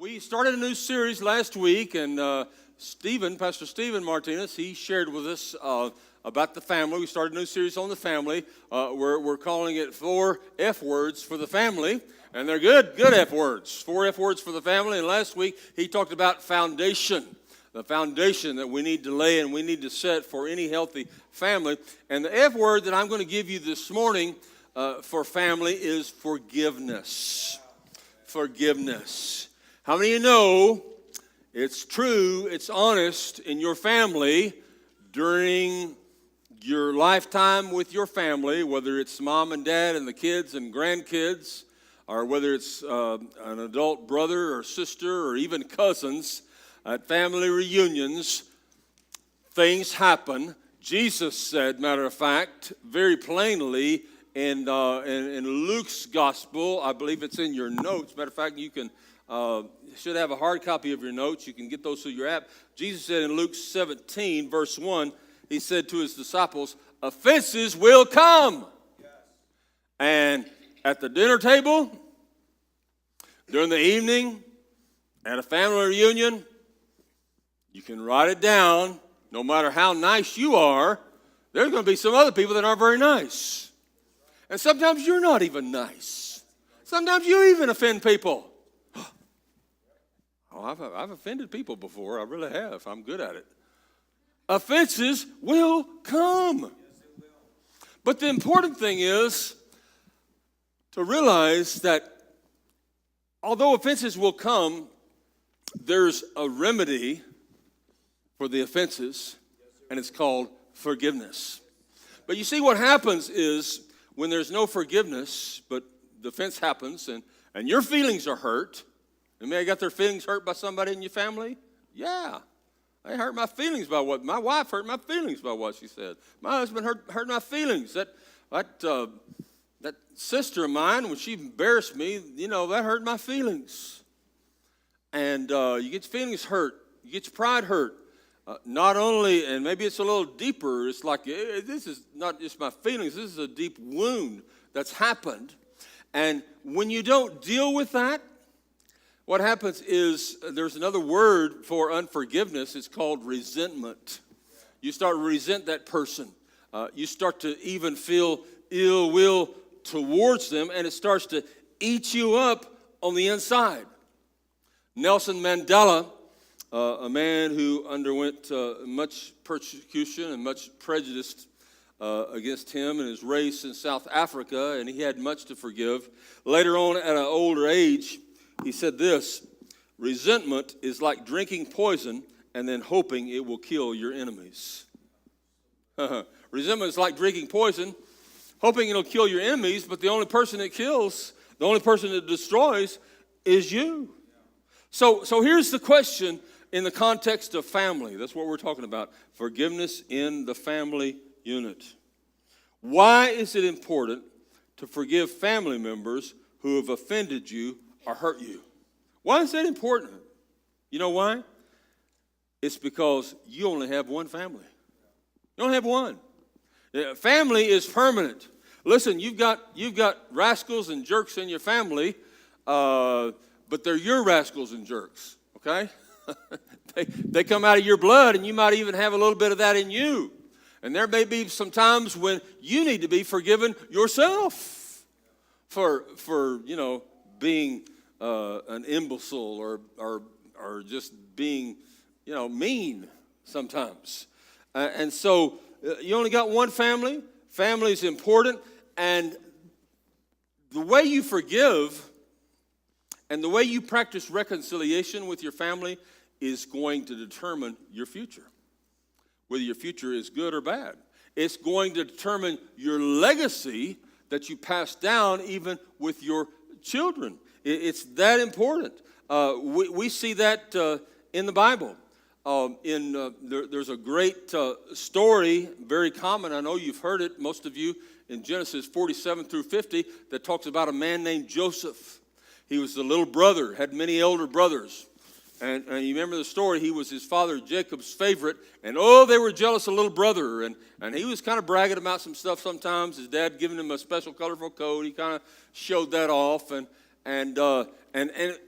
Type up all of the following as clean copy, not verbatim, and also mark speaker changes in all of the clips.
Speaker 1: We started a new series last week, and Pastor Stephen Martinez, he shared with us about the family. We started a new series on the family. We're calling it 4 F words for the family, and they're good F words. 4 F words for the family, and last week he talked about foundation, the foundation that we need to lay and we need to set for any healthy family. And the F word that I'm going to give you this morning for family is forgiveness. Forgiveness. How many of you know it's true, it's honest in your family during your lifetime with your family, whether it's mom and dad and the kids and grandkids, or whether it's an adult brother or sister or even cousins at family reunions, things happen. Jesus said, matter of fact, very plainly in Luke's gospel, I believe it's in your notes. Matter of fact, you can should have a hard copy of your notes. You can get those through your app. Jesus said in Luke 17, verse 1, he said to his disciples, offenses will come. Yes. And at the dinner table, during the evening, at a family reunion, you can write it down. No matter how nice you are, there's going to be some other people that aren't very nice. And sometimes you're not even nice. Sometimes you even offend people. Oh, I've offended people before. I really have. I'm good at it. Offenses will come. But the important thing is to realize that although offenses will come, there's a remedy for the offenses, and it's called forgiveness. But you see, what happens is when there's no forgiveness, but the offense happens, and your feelings are hurt. Anybody got their feelings hurt by somebody in your family? Yeah. They hurt my feelings by what, my wife hurt my feelings by what she said. My husband hurt my feelings. That sister of mine, when she embarrassed me, that hurt my feelings. And you get your feelings hurt. You get your pride hurt. Not only, and maybe it's a little deeper, it's like, this is not just my feelings, this is a deep wound that's happened. And when you don't deal with that, what happens is there's another word for unforgiveness. It's called resentment. You start to resent that person. You start to even feel ill will towards them, and it starts to eat you up on the inside. Nelson Mandela, a man who underwent much persecution and much prejudice against him and his race in South Africa, and he had much to forgive. Later on, at an older age, he said this: resentment is like drinking poison and then hoping it will kill your enemies. Resentment is like drinking poison, hoping it'll kill your enemies, but the only person it kills, the only person it destroys is you. So here's the question in the context of family. That's what we're talking about. Forgiveness in the family unit. Why is it important to forgive family members who have offended you or hurt you? Why is that important? You know why? It's because you only have one family. You only have one. Family is permanent. Listen, you've got rascals and jerks in your family, but they're your rascals and jerks, okay? They come out of your blood, and you might even have a little bit of that in you. And there may be some times when you need to be forgiven yourself for being an imbecile or just being, mean sometimes. And so you only got one family. Family is important. And the way you forgive and the way you practice reconciliation with your family is going to determine your future, whether your future is good or bad. It's going to determine your legacy that you pass down even with your children. It's that important. We see that in the Bible. There's a great story, very common. I know you've heard it, most of you, in Genesis 47 through 50, that talks about a man named Joseph. He was the little brother, had many elder brothers. And you remember the story, he was his father Jacob's favorite. And they were jealous of little brother. And he was kind of bragging about some stuff sometimes. His dad giving him a special colorful coat. He kind of showed that off. and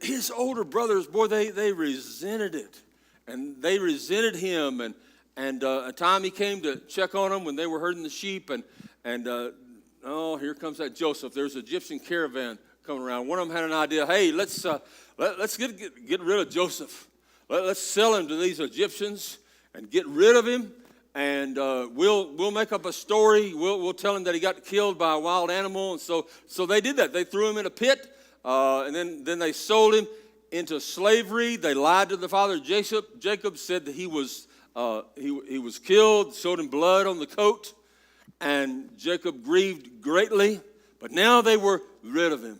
Speaker 1: his older brothers, boy, they resented it, and they resented him. And a time he came to check on them when they were herding the sheep, and oh, here comes that Joseph. There's an Egyptian caravan coming around. One of them had an idea. Hey, let's get rid of Joseph. Let's sell him to these Egyptians and get rid of him. And we'll make up a story. We'll tell him that he got killed by a wild animal. And so they did that. They threw him in a pit, and then they sold him into slavery. They lied to the father Jacob. Jacob said that he was killed, showed him blood on the coat, and Jacob grieved greatly. But now they were rid of him.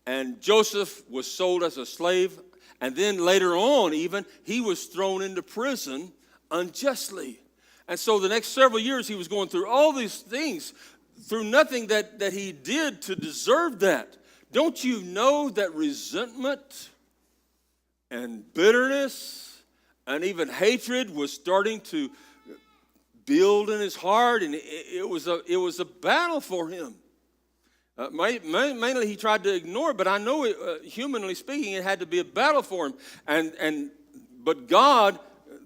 Speaker 1: And Joseph was sold as a slave, and then later on even, he was thrown into prison unjustly. And so the next several years he was going through all these things, through nothing that he did to deserve that. Don't you know that resentment and bitterness and even hatred was starting to build in his heart, and it was a battle for him. Mainly he tried to ignore it, but I know humanly speaking, it had to be a battle for him. But God,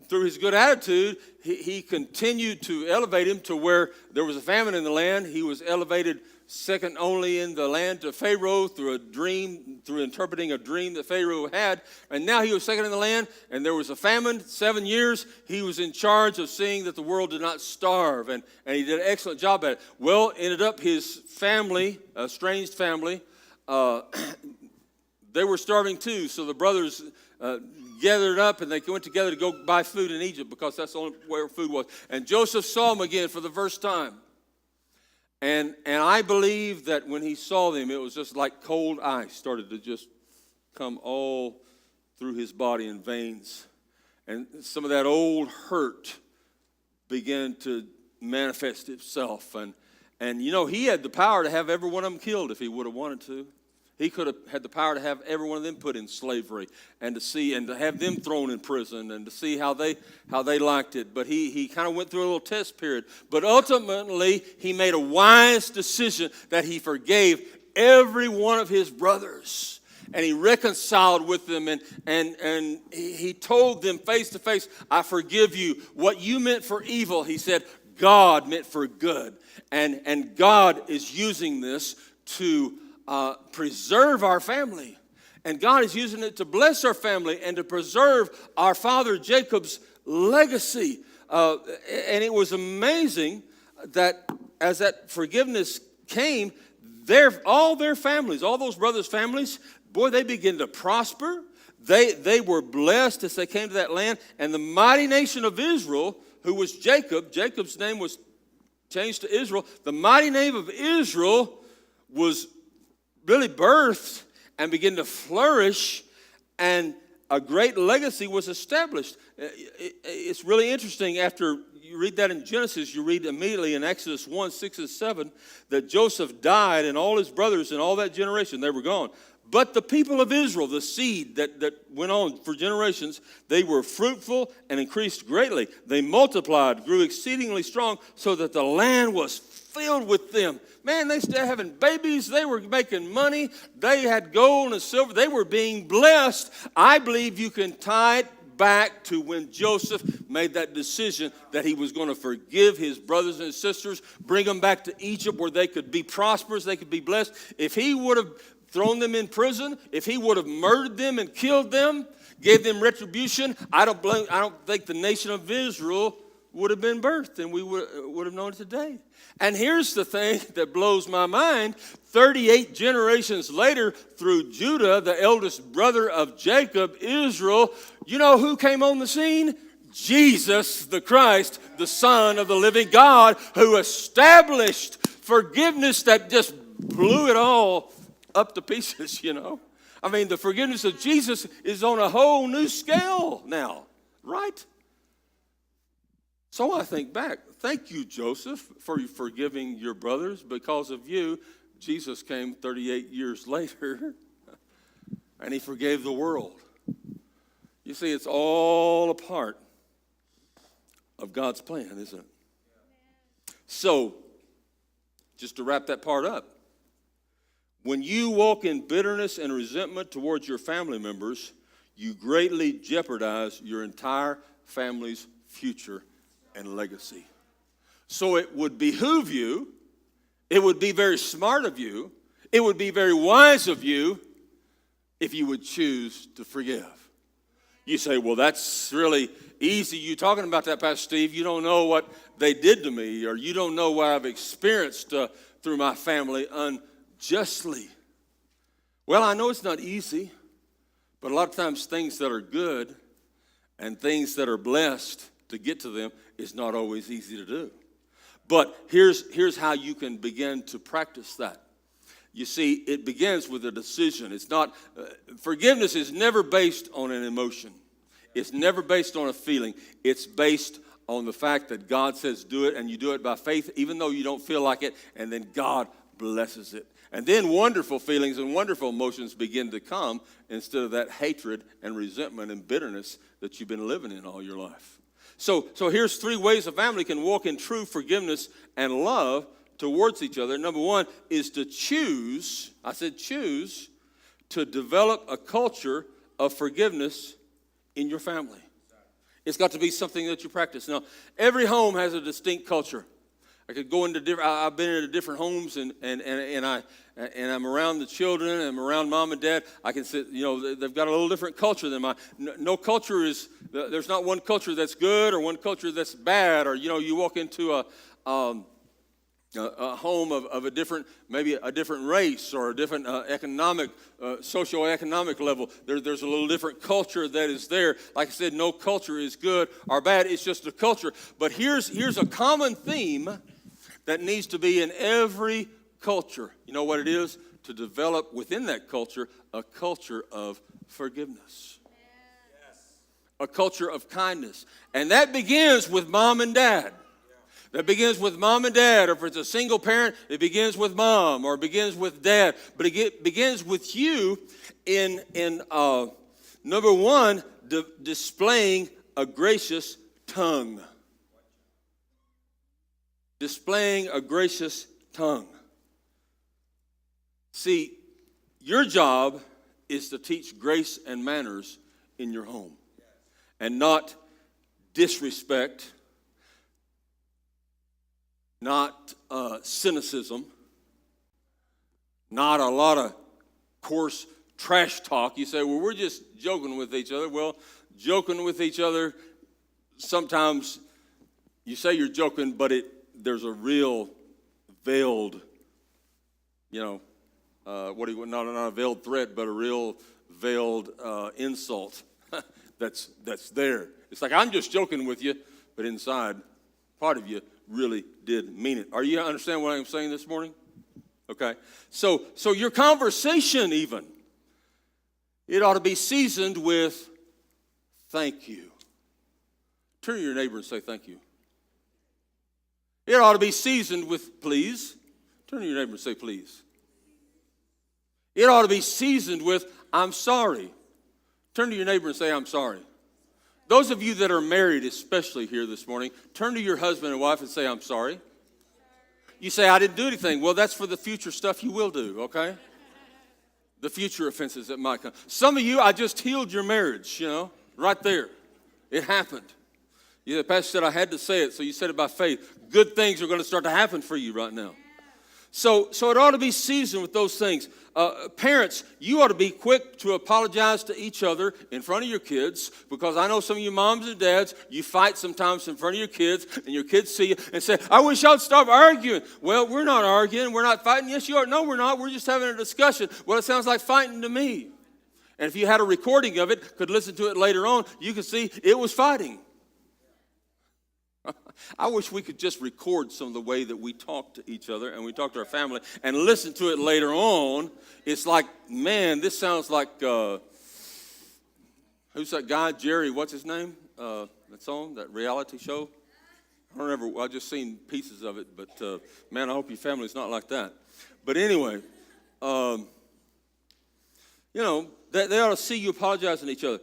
Speaker 1: through his good attitude, he continued to elevate him to where there was a famine in the land. He was elevated second only in the land to Pharaoh through interpreting a dream that Pharaoh had. And now he was second in the land, and there was a famine, 7 years. He was in charge of seeing that the world did not starve, and he did an excellent job at it. Well, ended up his family, estranged family, they were starving too, so the brothers gathered up, and they went together to go buy food in Egypt because that's the only where food was. And Joseph saw them again for the first time. And I believe that when he saw them, it was just like cold ice started to just come all through his body and veins. And some of that old hurt began to manifest itself. And you know, he had the power to have every one of them killed if he would have wanted to. He could have had the power to have every one of them put in slavery and to have them thrown in prison and to see how they liked it. But he kind of went through a little test period. But ultimately, he made a wise decision that he forgave every one of his brothers. And he reconciled with them, and he told them face to face, I forgive you. What you meant for evil, he said, God meant for good. And God is using this to preserve our family. And God is using it to bless our family and to preserve our father Jacob's legacy. And it was amazing that as that forgiveness came, all their families, all those brothers' families, boy, they began to prosper. They were blessed as they came to that land. And the mighty nation of Israel, who was Jacob's name was changed to Israel. The mighty name of Israel was really birthed and began to flourish, and a great legacy was established. It's really interesting. After you read that in Genesis, you read immediately in Exodus 1, 6 and 7, that Joseph died and all his brothers and all that generation, they were gone. But the people of Israel, the seed that went on for generations, they were fruitful and increased greatly. They multiplied, grew exceedingly strong, so that the land was filled with them. Man, they started having babies. They were making money. They had gold and silver. They were being blessed. I believe you can tie it back to when Joseph made that decision that he was going to forgive his brothers and sisters, bring them back to Egypt where they could be prosperous, they could be blessed. If he would have thrown them in prison, if he would have murdered them and killed them, gave them retribution, I don't think the nation of Israel would have been birthed, and we would have known it today. And here's the thing that blows my mind. 38 generations later, through Judah, the eldest brother of Jacob, Israel, you know who came on the scene? Jesus the Christ, the Son of the living God, who established forgiveness that just blew it all up to pieces, you know. I mean, the forgiveness of Jesus is on a whole new scale now, right? So I think back, thank you, Joseph, for forgiving your brothers. Because of you, Jesus came 38 years later, and he forgave the world. You see, it's all a part of God's plan, isn't it? So, just to wrap that part up, When you walk in bitterness and resentment towards your family members, you greatly jeopardize your entire family's future and legacy. So it would behoove you, it would be very smart of you, it would be very wise of you if you would choose to forgive. You say, well, that's really easy. You talking about that, Pastor Steve. You don't know what they did to me, or you don't know what I've experienced through my family unjustly. Well, I know it's not easy, but a lot of times things that are good and things that are blessed to get to them is not always easy to do. But here's how you can begin to practice that. You see, it begins with a decision. It's not, forgiveness is never based on an emotion. It's never based on a feeling. It's based on the fact that God says do it, and you do it by faith, even though you don't feel like it, and then God blesses it. And then wonderful feelings and wonderful emotions begin to come instead of that hatred and resentment and bitterness that you've been living in all your life. So here's 3 ways a family can walk in true forgiveness and love towards each other. Number 1 is to choose, I said choose, to develop a culture of forgiveness in your family. It's got to be something that you practice. Now, every home has a distinct culture. I could go into different. I've been into different homes, and I'm around the children, and I'm around mom and dad. I can say, they've got a little different culture than mine. No culture is. There's not one culture that's good or one culture that's bad. Or you walk into a home of a different, maybe a different race or a different economic, socioeconomic level. There's a little different culture that is there. Like I said, no culture is good or bad. It's just a culture. But here's a common theme that needs to be in every culture. You know what it is? To develop within that culture a culture of forgiveness. Yes. A culture of kindness. And that begins with mom and dad. That begins with mom and dad, or if it's a single parent, it begins with mom, or it begins with dad. But it begins with you in number 1, displaying a gracious tongue. Displaying a gracious tongue. See, your job is to teach grace and manners in your home, and not disrespect, not cynicism, not a lot of coarse trash talk. You say, well, we're just joking with each other. Well, joking with each other, sometimes you say you're joking, but there's a real veiled, not a veiled threat, but a real veiled insult that's there. It's like, I'm just joking with you, but inside, part of you really did mean it. Are you understand what I'm saying this morning? Okay. So your conversation even, it ought to be seasoned with thank you. Turn to your neighbor and say thank you. It ought to be seasoned with please. Turn to your neighbor and say please. It ought to be seasoned with I'm sorry. Turn to your neighbor and say I'm sorry. Those of you that are married, especially here this morning, turn to your husband and wife and say, I'm sorry. You say, I didn't do anything. Well, that's for the future stuff you will do, okay? The future offenses that might come. Some of you, I just healed your marriage, right there. It happened. The pastor said I had to say it, so you said it by faith. Good things are going to start to happen for you right now. So it ought to be seasoned with those things. Parents, you ought to be quick to apologize to each other in front of your kids, because I know some of you moms and dads, you fight sometimes in front of your kids, and your kids see you and say, I wish y'all would stop arguing. Well, we're not arguing. We're not fighting. Yes, you are. No, we're not. We're just having a discussion. Well, it sounds like fighting to me. And if you had a recording of it, could listen to it later on, you could see it was fighting. I wish we could just record some of the way that we talk to each other and we talk to our family and listen to it later on. It's like, man, this sounds like, who's that guy, Jerry, what's his name? That's on, that reality show? I just seen pieces of it, but man, I hope your family's not like that. But anyway, they ought to see you apologizing to each other.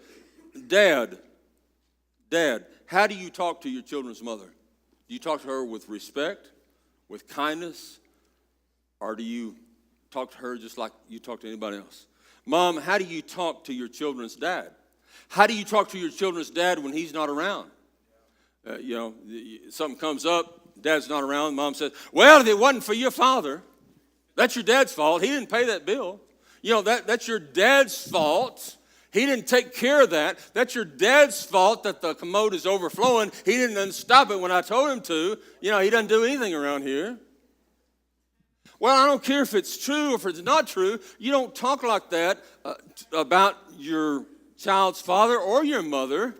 Speaker 1: Dad, how do you talk to your children's mother? Do you talk to her with respect, with kindness, or do you talk to her just like you talk to anybody else. Mom, how do you talk to your children's dad? How do you talk to your children's dad when he's not around? Something comes up, dad's not around, mom says, well, if it wasn't for your father, that's your dad's fault. He didn't pay that bill. That's your dad's fault. He didn't take care of that. That's your dad's fault that the commode is overflowing. He didn't stop it when I told him to. He doesn't do anything around here. Well, I don't care if it's true or if it's not true. You don't talk like that about your child's father or your mother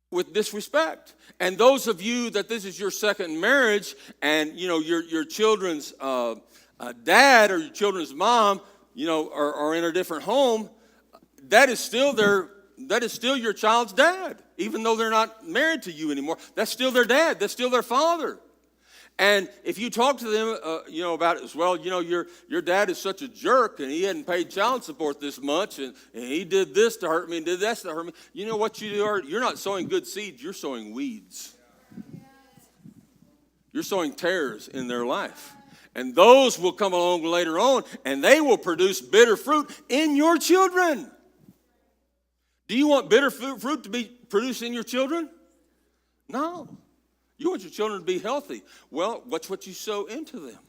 Speaker 1: with disrespect. And those of you that this is your second marriage and, your children's dad or your children's mom, are in a different home, that is still your child's dad. Even though they're not married to you anymore, that's still their dad. That's still their father. And if you talk to them, about it as well, your dad is such a jerk and he hadn't paid child support this much and he did this to hurt me and did that to hurt me. You know what you are? You're not sowing good seeds. You're sowing weeds. You're sowing tares in their life. And those will come along later on and they will produce bitter fruit in your children. Do you want bitter fruit to be produced in your children? No. You want your children to be healthy. Well, watch what you sow into them.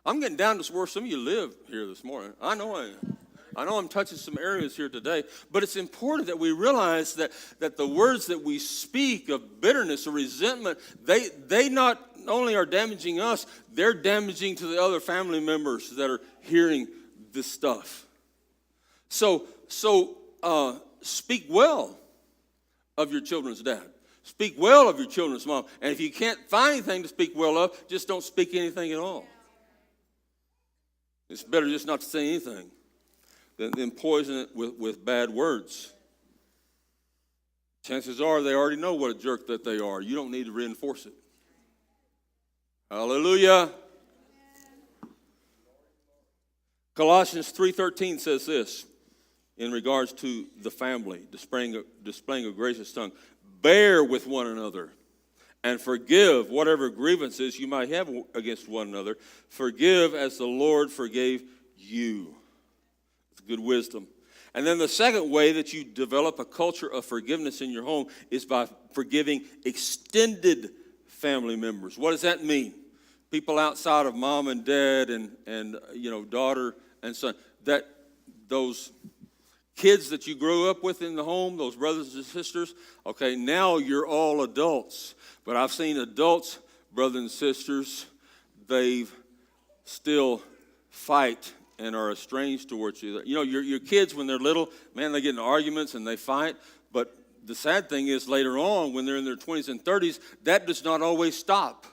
Speaker 1: I'm getting down to where some of you live here this morning. I know I am. I know I'm touching some areas here today, but it's important that we realize that the words that we speak of bitterness or resentment, they not only are damaging us, they're damaging to the other family members that are hearing this stuff. So speak well of your children's dad. Speak well of your children's mom. And if you can't find anything to speak well of, just don't speak anything at all. It's better just not to say anything than poison it with bad words. Chances are they already know what a jerk that they are. You don't need to reinforce it. Hallelujah. Colossians 3:13 says this in regards to the family, displaying a gracious tongue. Bear with one another and forgive whatever grievances you might have against one another. Forgive as the Lord forgave you. It's good wisdom. And then the second way that you develop a culture of forgiveness in your home is by forgiving extended family members. What does that mean? People outside of mom and dad and daughter and son. That those kids that you grew up with in the home, those brothers and sisters, okay, now you're all adults. But I've seen adults, brothers and sisters, they still fight and are estranged towards you. Your kids, when they're little, man, they get in arguments and they fight. But the sad thing is later on, when they're in their 20s and 30s, that does not always stop.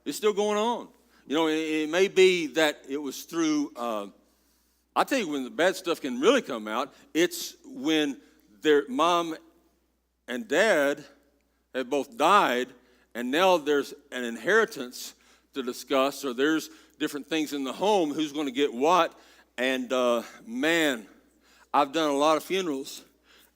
Speaker 1: It's still going on. It may be that it was through... I'll tell you when the bad stuff can really come out. It's when their mom and dad have both died, and now there's an inheritance to discuss, or there's different things in the home, who's going to get what. And man, I've done a lot of funerals,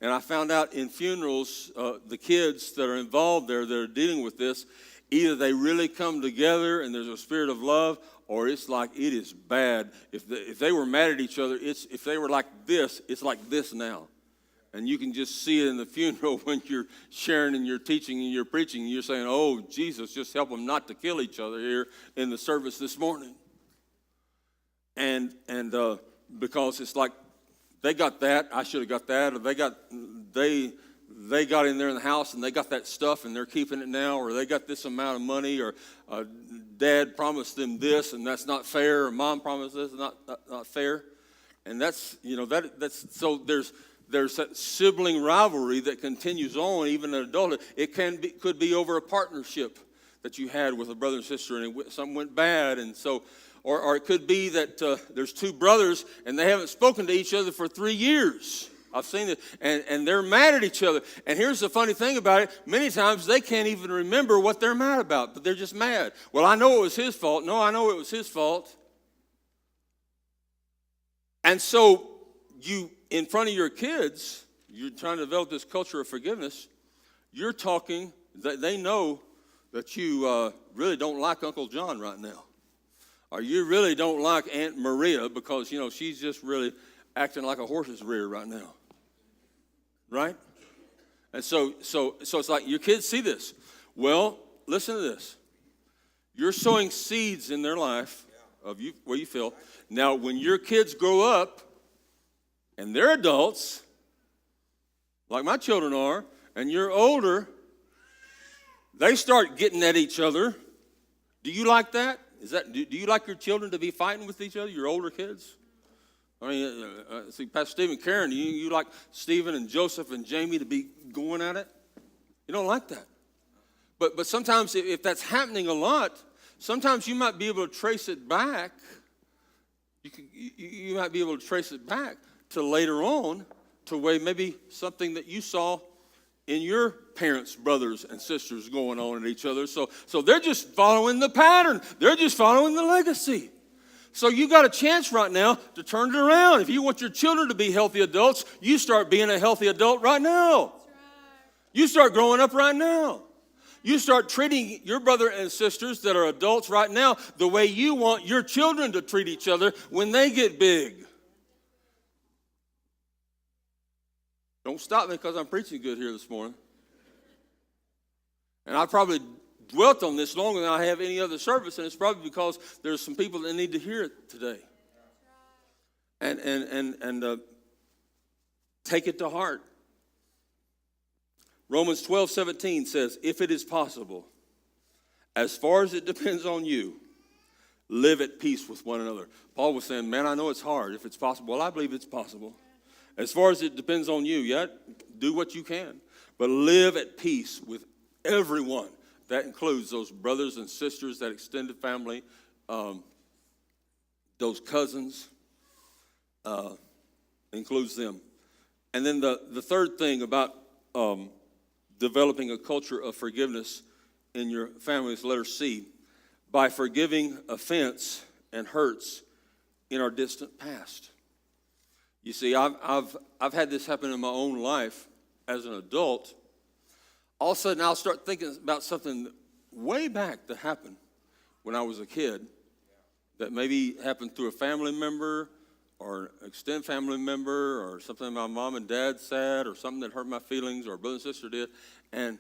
Speaker 1: and I found out in funerals, the kids that are involved there that are dealing with this, either they really come together and there's a spirit of love, or it's like it is bad. If they were mad at each other, if they were like this, it's like this now. And you can just see it in the funeral when you're sharing and you're teaching and you're preaching. And you're saying, oh, Jesus, just help them not to kill each other here in the service this morning. And because it's like they got that, I should have got that, or they got in there in the house and they got that stuff and they're keeping it now, or they got this amount of money, or dad promised them this and that's not fair, or mom promised this and not fair. And that's that's so there's that sibling rivalry that continues on even in adulthood. It could be over a partnership that you had with a brother and sister, and something went bad, and so or it could be that there's two brothers and they haven't spoken to each other for 3 years. I've seen it, and they're mad at each other. And here's the funny thing about it. Many times they can't even remember what they're mad about, but they're just mad. Well, I know it was his fault. No, I know it was his fault. And so you, in front of your kids, you're trying to develop this culture of forgiveness. You're talking, they know that you really don't like Uncle John right now. or you really don't like Aunt Maria because, she's just really acting like a horse's rear right now. Right? And so it's like your kids see this. Well, listen to this. You're sowing seeds in their life of you where you feel. Now, when your kids grow up and they're adults, like my children are, and you're older, they start getting at each other. Do you like that? Do you like your children to be fighting with each other, your older kids? I mean, see, Pastor Steve and Karen, you like Stephen and Joseph and Jamie to be going at it? You don't like that. But sometimes if that's happening a lot, sometimes you might be able to trace it back. You might be able to trace it back to later on, to where maybe something that you saw in your parents' brothers and sisters going on at each other. So they're just following the pattern. They're just following the legacy. So you got a chance right now to turn it around. If you want your children to be healthy adults, you start being a healthy adult right now. That's right. You start growing up right now. You start treating your brother and sisters that are adults right now the way you want your children to treat each other when they get big. Don't stop me because I'm preaching good here this morning. And I probably dwelt on this longer than I have any other service, and it's probably because there's some people that need to hear it today. And take it to heart. Romans 12:17 says, if it is possible, as far as it depends on you, live at peace with one another. Paul was saying, man, I know it's hard. If it's possible, well, I believe it's possible. As far as it depends on you, do what you can. But live at peace with everyone. That includes those brothers and sisters, that extended family, those cousins, includes them. And then the third thing about developing a culture of forgiveness in your family is letter C, by forgiving offense and hurts in our distant past. You see, I've had this happen in my own life as an adult. All of a sudden, I'll start thinking about something way back that happened when I was a kid that maybe happened through a family member or an extended family member or something my mom and dad said or something that hurt my feelings or a brother and sister did. And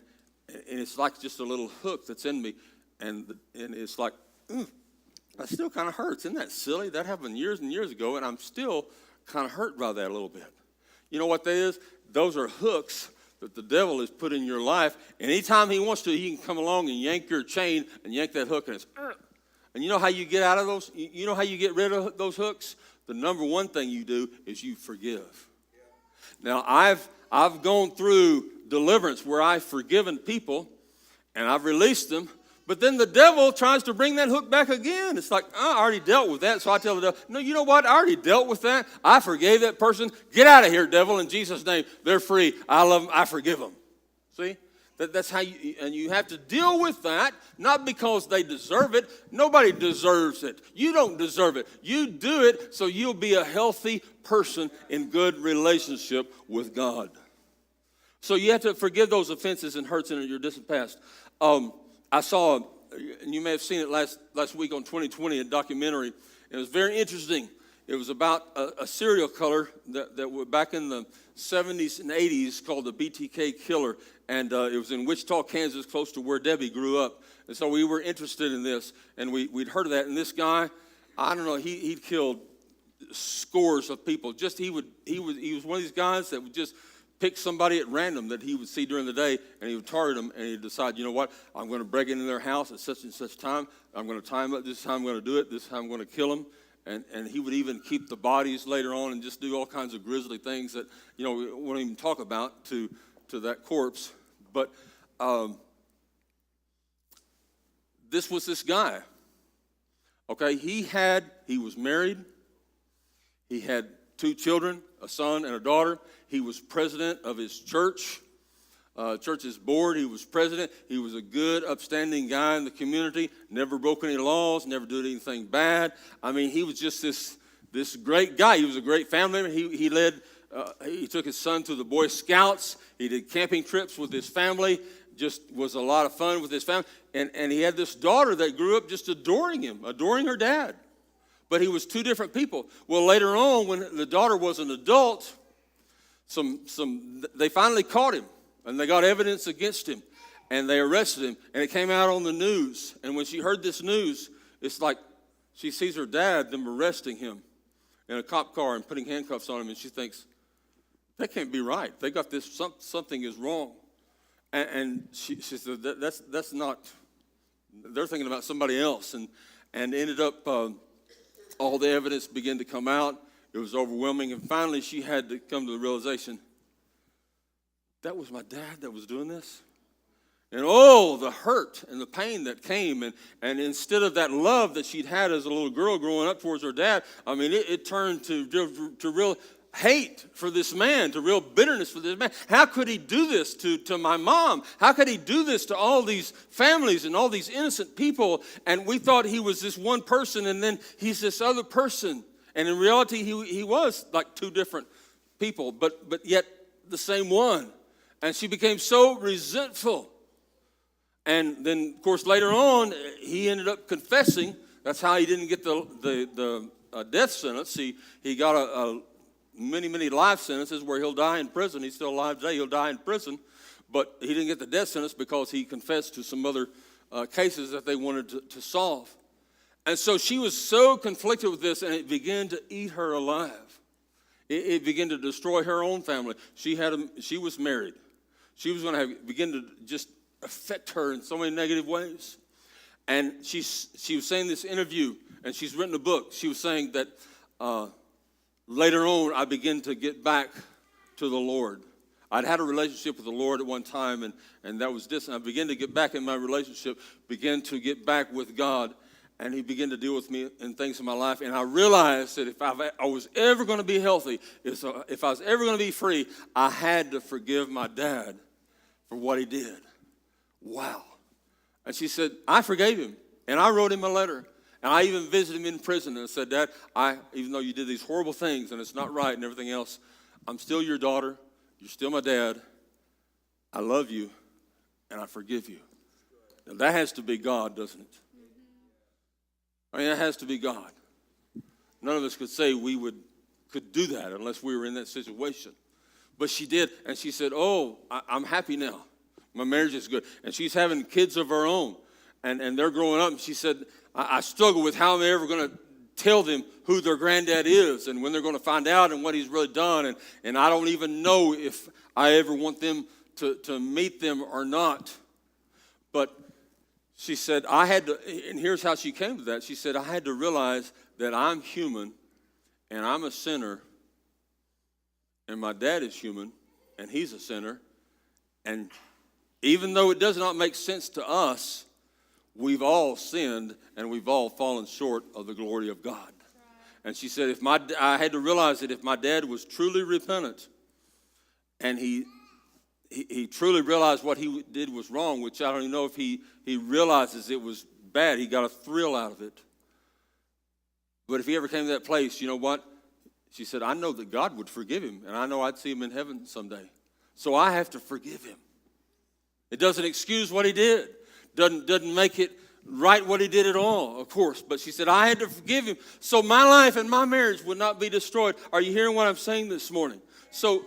Speaker 1: it's like just a little hook that's in me. And it's like, that still kind of hurts. Isn't that silly? That happened years and years ago, and I'm still kind of hurt by that a little bit. You know what that is? Those are hooks that the devil has put in your life. And anytime he wants to, he can come along and yank your chain and yank that hook. And it's, and you know how you get out of those? You know how you get rid of those hooks? The number one thing you do is you forgive. Now, I've gone through deliverance where I've forgiven people and I've released them. But then the devil tries to bring that hook back again. It's like, I already dealt with that. So I tell the devil, no, you know what? I already dealt with that. I forgave that person. Get out of here, devil, in Jesus' name. They're free. I love them. I forgive them. See? That's how you have to deal with that, not because they deserve it. Nobody deserves it. You don't deserve it. You do it so you'll be a healthy person in good relationship with God. So you have to forgive those offenses and hurts in your distant past. I saw, and you may have seen it last week on 2020, a documentary. It was very interesting. It was about a serial killer that were back in the 70s and 80s called the BTK killer. And it was in Wichita, Kansas, close to where Debbie grew up. And so we were interested in this, and we'd heard of that. And this guy, I don't know, he'd killed scores of people. He was one of these guys that would just pick somebody at random that he would see during the day, and he would target them, and he'd decide, you know what, I'm going to break into their house at such and such time. I'm going to time up. This time I'm going to do it. This time I'm going to kill them. And he would even keep the bodies later on and just do all kinds of grisly things that, we won't even talk about to that corpse. But this was this guy. Okay, he was married. He had 2 children, a son and a daughter. He was president of his church, church's board. He was president. He was a good, upstanding guy in the community, never broke any laws, never did anything bad. I mean, he was just this great guy. He was a great family member. He took his son to the Boy Scouts. He did camping trips with his family. Just was a lot of fun with his family. And he had this daughter that grew up just adoring him, adoring her dad. But he was two different people. Well, later on, when the daughter was an adult, they finally caught him, and they got evidence against him, and they arrested him, and it came out on the news. And when she heard this news, it's like she sees her dad, them arresting him in a cop car and putting handcuffs on him, and she thinks, that can't be right. They got this, something is wrong. And she said, that's not, they're thinking about somebody else. And ended up, all the evidence began to come out. It was overwhelming. And finally, she had to come to the realization, that was my dad that was doing this? And oh, the hurt and the pain that came. And instead of that love that she'd had as a little girl growing up towards her dad, I mean, it turned to real hate for this man, to real bitterness for this man. How could he do this to my mom? How could he do this to all these families and all these innocent people? And we thought he was this one person, and then he's this other person. And in reality, he was like two different people, but yet the same one. And she became so resentful. And then, of course, later on, he ended up confessing. That's how he didn't get the death sentence. He got a many life sentences where he'll die in prison. He's still alive today. He'll die in prison. But he didn't get the death sentence because he confessed to some other cases that they wanted to solve. And so she was so conflicted with this, and it began to eat her alive. It began to destroy her own family. She was married. She was going to begin to just affect her in so many negative ways. And she was saying this interview, and she's written a book. She was saying that later on, I began to get back to the Lord. I'd had a relationship with the Lord at one time, and that was distant. I began to get back in my relationship, began to get back with God, and he began to deal with me in things in my life. And I realized that if I was ever going to be healthy, if I was ever going to be free, I had to forgive my dad for what he did. Wow. And she said, I forgave him, and I wrote him a letter. And I even visited him in prison and said, Dad, even though you did these horrible things and it's not right and everything else, I'm still your daughter. You're still my dad. I love you, and I forgive you. Now, that has to be God, doesn't it? I mean, that has to be God. None of us could say we could do that unless we were in that situation. But she did, and she said, I'm happy now. My marriage is good. And she's having kids of her own, and they're growing up. And she said, I struggle with how they're ever going to tell them who their granddad is and when they're going to find out and what he's really done. And I don't even know if I ever want them to meet them or not. But she said, I had to, and here's how she came to that. She said, I had to realize that I'm human and I'm a sinner, and my dad is human and he's a sinner. And even though it does not make sense to us, we've all sinned and we've all fallen short of the glory of God. And she said, I had to realize that if my dad was truly repentant and he truly realized what he did was wrong, which I don't even know if he realizes it was bad. He got a thrill out of it. But if he ever came to that place, you know what? She said, I know that God would forgive him, and I know I'd see him in heaven someday. So I have to forgive him. It doesn't excuse what he did. Doesn't make it right what he did at all, of course. But she said, I had to forgive him so my life and my marriage would not be destroyed. Are you hearing what I'm saying this morning? So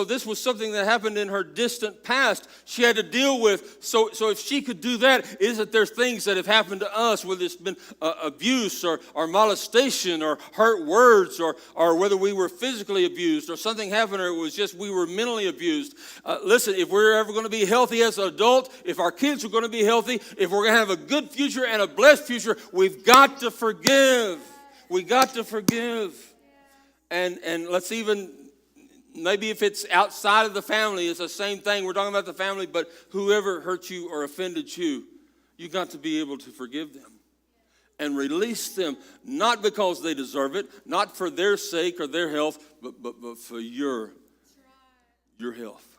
Speaker 1: this was something that happened in her distant past she had to deal with. So if she could do that, is that there's things that have happened to us, whether it's been abuse or molestation or hurt words or whether we were physically abused or something happened or it was just we were mentally abused. Listen, if we're ever going to be healthy as an adult, if our kids are going to be healthy, if we're going to have a good future and a blessed future, we've got to forgive. We got to forgive. And let's even... Maybe if it's outside of the family, it's the same thing. We're talking about the family, but whoever hurt you or offended you, you got to be able to forgive them and release them, not because they deserve it, not for their sake or their health, but for your health,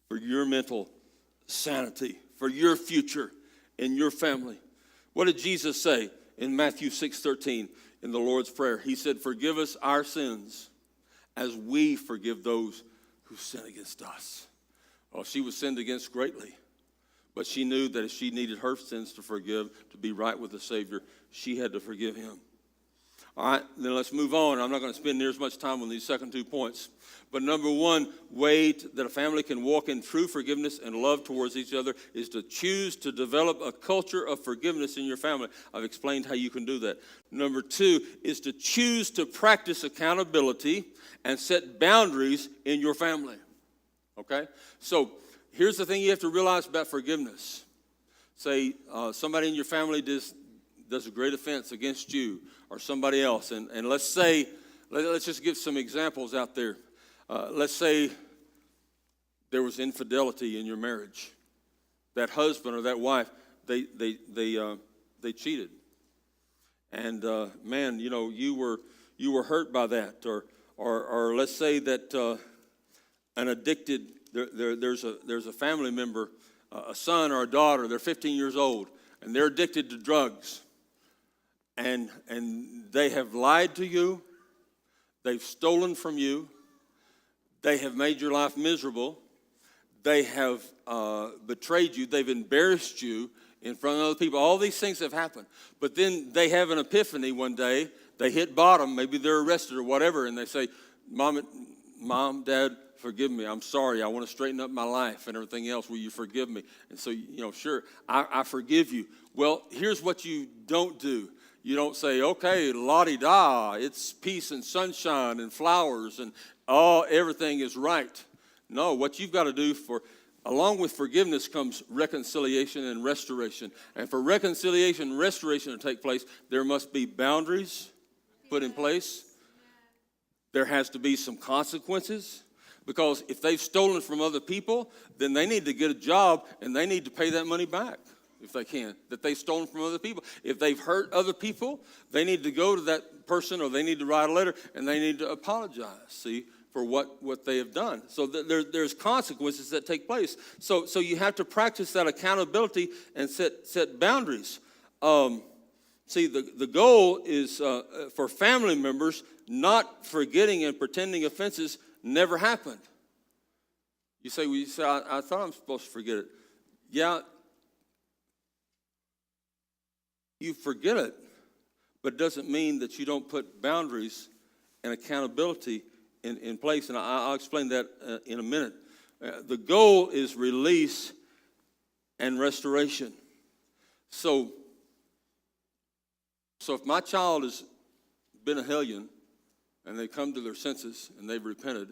Speaker 1: for your mental sanity, for your future and your family. What did Jesus say in Matthew 6:13 in the Lord's Prayer? He said, forgive us our sins as we forgive those who sin against us. Well, she was sinned against greatly, but she knew that if she needed her sins to forgive, to be right with the Savior, she had to forgive him. All right, then let's move on. I'm not going to spend near as much time on these second 2 points. But number one way that a family can walk in true forgiveness and love towards each other is to choose to develop a culture of forgiveness in your family. I've explained how you can do that. Number two is to choose to practice accountability and set boundaries in your family. Okay? So here's the thing you have to realize about forgiveness. Say somebody in your family does a great offense against you or somebody else. And let's just give some examples out there. Let's say there was infidelity in your marriage. That husband or that wife, they cheated, and man, you were hurt by that. Or let's say that an addicted there's a family member, a son or a daughter. They're 15 years old and they're addicted to drugs, and they have lied to you, they've stolen from you. They have made your life miserable. They have betrayed you. They've embarrassed you in front of other people. All these things have happened. But then they have an epiphany one day. They hit bottom. Maybe they're arrested or whatever. And they say, Mom, Dad, forgive me. I'm sorry. I want to straighten up my life and everything else. Will you forgive me? And so, sure, I forgive you. Well, here's what you don't do. You don't say, okay, la-di-da, it's peace and sunshine and flowers and everything is right. No, what you've got to do along with forgiveness comes reconciliation and restoration. And for reconciliation and restoration to take place, there must be boundaries put in place. There has to be some consequences. Because if they've stolen from other people, then they need to get a job and they need to pay that money back. If they can, that they've stolen from other people. If they've hurt other people, they need to go to that person or they need to write a letter and they need to apologize, for what they have done. So there's consequences that take place. So you have to practice that accountability and set boundaries. The goal is for family members not forgetting and pretending offenses never happened. You say, I thought I'm supposed to forget it. Yeah, you forget it, but it doesn't mean that you don't put boundaries and accountability in place, and I'll explain that in a minute. The goal is release and restoration. So if my child has been a hellion and they come to their senses and they've repented,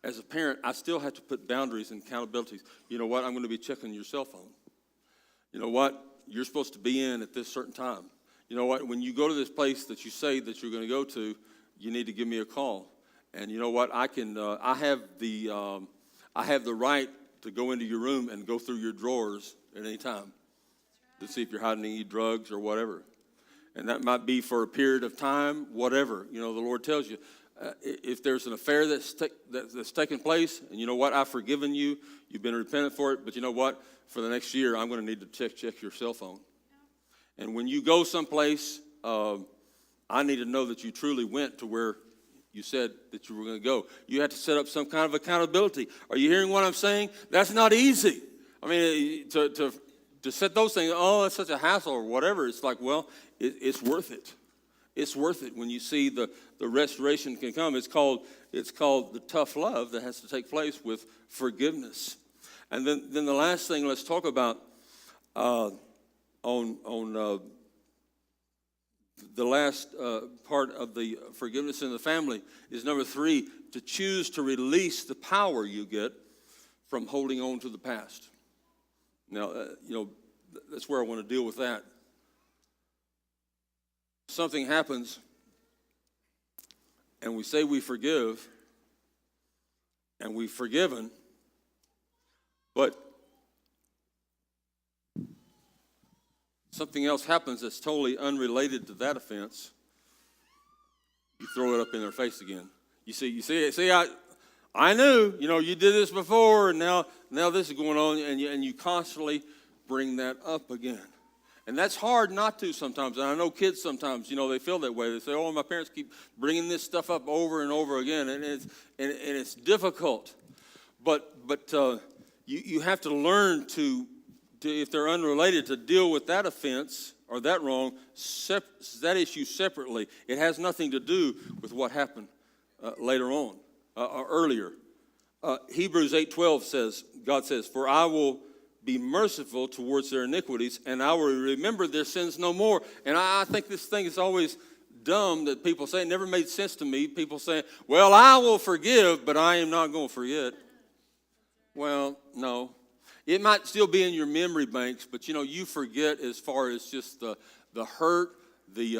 Speaker 1: as a parent, I still have to put boundaries and accountabilities. You know what? I'm going to be checking your cell phone. You know what? You're supposed to be in at this certain time. You know what? When you go to this place that you say that you're going to go to, you need to give me a call. And you know what? I have the right to go into your room and go through your drawers at any time to see if you're hiding any drugs or whatever. And that might be for a period of time, whatever. The Lord tells you. If there's an affair that's taken place, and you know what? I've forgiven you. You've been repentant for it. But you know what? For the next year, I'm going to need to check your cell phone. And when you go someplace, I need to know that you truly went to where you said that you were going to go. You have to set up some kind of accountability. Are you hearing what I'm saying? That's not easy. I mean, to set those things, it's such a hassle or whatever. It's like, well, it's worth it. It's worth it when you see the restoration can come. It's called the tough love that has to take place with forgiveness. And then the last thing let's talk about on the last part of the forgiveness in the family is number 3, to choose to release the power you get from holding on to the past. Now, that's where I want to deal with that. Something happens, and we say we forgive, and we've forgiven, but something else happens that's totally unrelated to that offense. You throw it up in their face again. You see, I knew, you did this before, and now this is going on, and you constantly bring that up again. And that's hard not to sometimes. And I know kids sometimes, they feel that way. They say, my parents keep bringing this stuff up over and over again, and it's difficult. But you have to learn to, if they're unrelated, to deal with that offense or that wrong, that issue separately. It has nothing to do with what happened later on, or earlier. Hebrews 8:12 says, God says, "For I will be merciful towards their iniquities, and I will remember their sins no more." And I think this thing is always dumb that people say. It never made sense to me. People say, "Well, I will forgive, but I am not going to forget." Well, no. It might still be in your memory banks, but you forget as far as just the hurt, the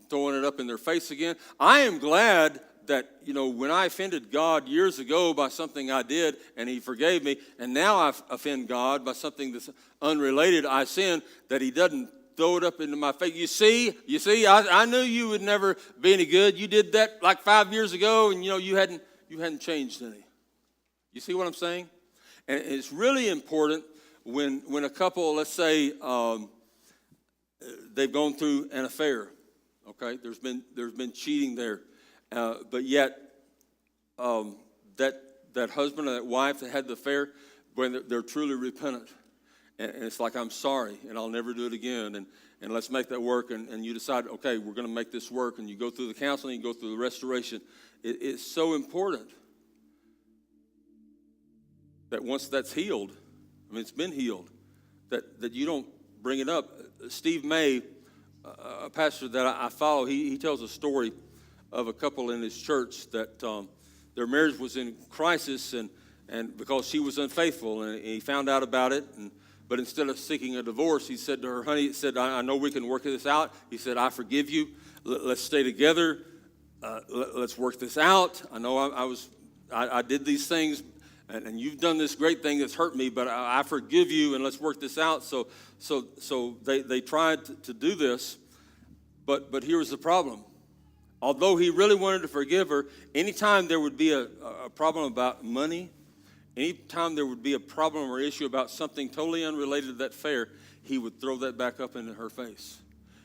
Speaker 1: throwing it up in their face again. I am glad that, when I offended God years ago by something I did and he forgave me, and now I offend God by something that's unrelated, I sin, that he doesn't throw it up into my face. You see, I knew you would never be any good. You did that like 5 years ago, and you hadn't changed any. You see what I'm saying? And it's really important when a couple, let's say, they've gone through an affair. Okay, there's been cheating there, but yet that husband or that wife that had the affair, when they're truly repentant, and it's like, "I'm sorry, and I'll never do it again, and let's make that work," and you decide, okay, we're going to make this work, and you go through the counseling, you go through the restoration. It's so important that once that's healed, it's been healed, that you don't bring it up. Steve May, a pastor that I follow, he tells a story of a couple in his church that their marriage was in crisis, and because she was unfaithful, and he found out about it, but instead of seeking a divorce, he said to her, "Honey," he said, I know we can work this out." He said, "I forgive you. Let's stay together. Let's work this out. I know I did these things, and you've done this great thing that's hurt me, but I forgive you, and let's work this out." So they tried to do this, but here's the problem. Although he really wanted to forgive her, anytime there would be a problem about money, anytime there would be a problem or issue about something totally unrelated to that affair, he would throw that back up into her face.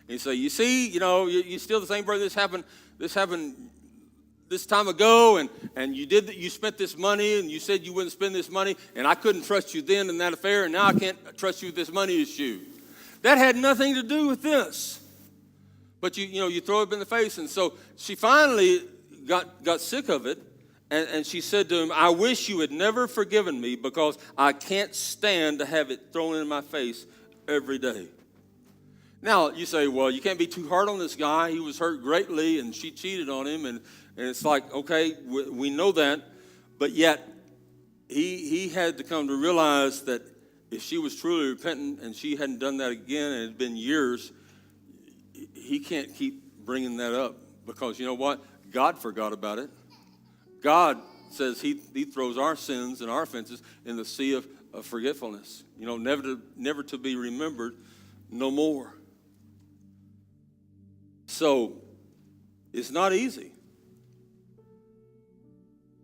Speaker 1: And he'd say, "You see, you're still the same brother. This happened this time ago, and you spent this money, and you said you wouldn't spend this money, and I couldn't trust you then in that affair, and now I can't trust you with this money issue. That had nothing to do with this." But you throw it in the face. And so she finally got sick of it, and she said to him, "I wish you had never forgiven me, because I can't stand to have it thrown in my face every day." Now, you say, "Well, you can't be too hard on this guy. He was hurt greatly, and she cheated on him." And it's like, okay, we know that. But yet, he had to come to realize that if she was truly repentant and she hadn't done that again, and it had been years, he can't keep bringing that up, because you know what? God forgot about it. God says he throws our sins and our offenses in the sea of forgetfulness. Never to be remembered no more. So it's not easy.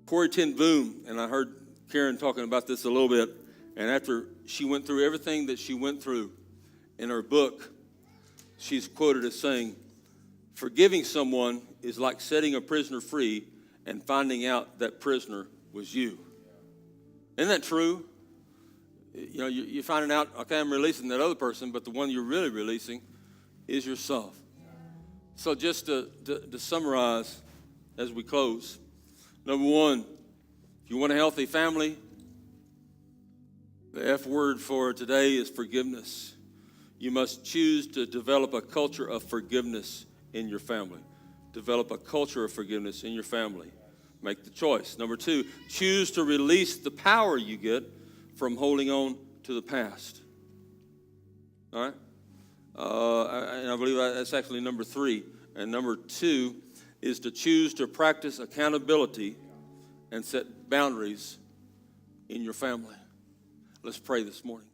Speaker 1: Corrie ten Boom, and I heard Karen talking about this a little bit, and after she went through everything that she went through in her book, she's quoted as saying, "Forgiving someone is like setting a prisoner free and finding out that prisoner was you." Isn't that true? You're finding out, okay, I'm releasing that other person, but the one you're really releasing is yourself. So just to summarize as we close, number one, if you want a healthy family, the F word for today is forgiveness. You must choose to develop a culture of forgiveness in your family. Develop a culture of forgiveness in your family. Make the choice. Number two, choose to release the power you get from holding on to the past. All right? And I believe that's actually number three. And number two is to choose to practice accountability and set boundaries in your family. Let's pray this morning.